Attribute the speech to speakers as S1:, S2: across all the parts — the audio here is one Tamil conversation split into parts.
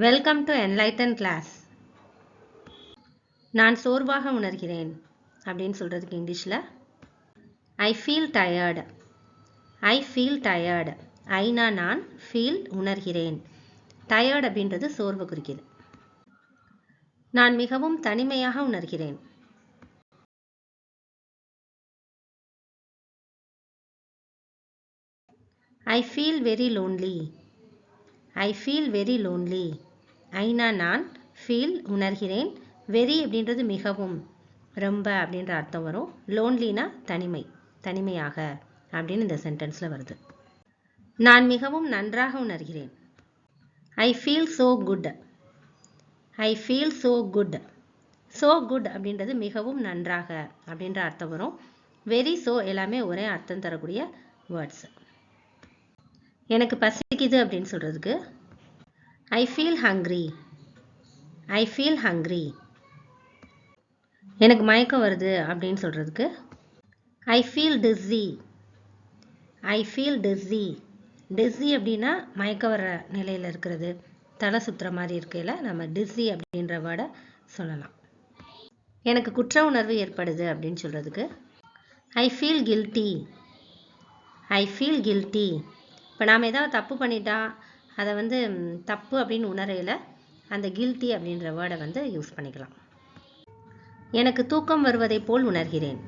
S1: Welcome to enlighten class. நான் சோர்வாக உணர்கிறேன் அப்படின்னு சொல்கிறதுக்கு இங்கிலீஷில் I feel tired. I feel tired. ஐனா நான், ஃபீல் உணர்கிறேன். டயர்டு அப்படின்றது சோர்வு குறிக்குது. நான் மிகவும் தனிமையாக உணர்கிறேன். I feel very lonely. I feel very lonely. ஐனா நான், ஃபீல் உணர்கிறேன். வெரி அப்படின்றது மிகவும், ரொம்ப அப்படின்ற அர்த்தம் வரும். லோன்லினா தனிமை, தனிமையாக அப்படின்னு இந்த சென்டென்ஸில் வருது. நான் மிகவும் நன்றாக உணர்கிறேன். I feel so good. I feel so good. So good அப்படின்றது மிகவும் நன்றாக அப்படின்ற அர்த்தம் வரும். வெரி ஸோ எல்லாமே ஒரே அர்த்தம் தரக்கூடிய வேர்ட்ஸ். எனக்கு பசிக்குது அப்படின்னு சொல்கிறதுக்கு I feel hungry. I feel hungry. எனக்கு மயக்கம் வருது அப்படின்னு சொல்கிறதுக்கு I feel dizzy. I feel dizzy. Dizzy அப்படின்னா மயக்கம் வர நிலையில் இருக்கிறது, தலை சுற்றுற மாதிரி இருக்கையில் நம்ம டிஸி அப்படின்ற வேர்டை சொல்லலாம். எனக்கு குற்ற உணர்வு ஏற்படுது அப்படின்னு சொல்கிறதுக்கு I feel guilty. I feel guilty. இப்போ நாம் ஏதாவது தப்பு பண்ணிட்டா அதை தப்பு அப்படின்னு உணரையில் அந்த கில்ட்டி அப்படின்ற வேர்டை யூஸ் பண்ணிக்கலாம். எனக்கு தூக்கம் வருவதை போல் உணர்கிறேன்.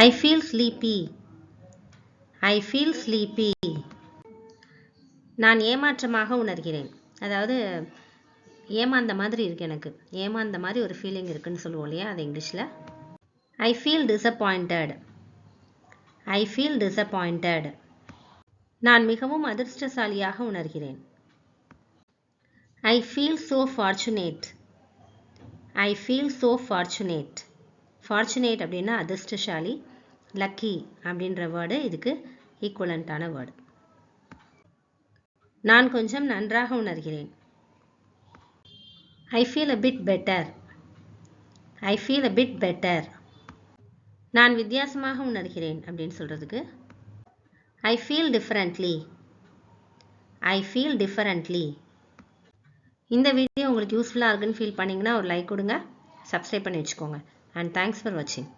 S1: I feel sleepy. I feel sleepy. நான் ஏமாற்றமாக உணர்கிறேன். அதாவது ஏமாந்த மாதிரி இருக்கு, எனக்கு ஏமாந்த மாதிரி ஒரு ஃபீலிங் இருக்குன்னு சொல்லுவோம் இல்லையா, அது இங்கிலீஷில் I feel disappointed. I feel disappointed. நான் மிகவும் அதிர்ஷ்டசாலியாக உணர்கிறேன். I feel so fortunate. I feel so fortunate. Fortunate அப்படின்னா அதிர்ஷ்டசாலி, லக்கி அப்படின்ற வேர்டு இதுக்கு ஈக்குவலண்ட்டான வேர்டு. நான் கொஞ்சம் நன்றாக உணர்கிறேன். I feel a bit better. I feel a bit better. நான் வித்தியாசமாக உணர்கிறேன் அப்படின்னு சொல்கிறதுக்கு I feel differently. I feel differently. இந்த வீடியோ உங்களுக்கு யூஸ்ஃபுல்லாக இருக்குன்னு ஃபீல் பண்ணிங்கன்னா ஒரு லைக் கொடுங்க, சப்ஸ்கிரைப் பண்ணி வச்சுக்கோங்க. அண்ட் தேங்க்ஸ் ஃபார் வாட்சிங்.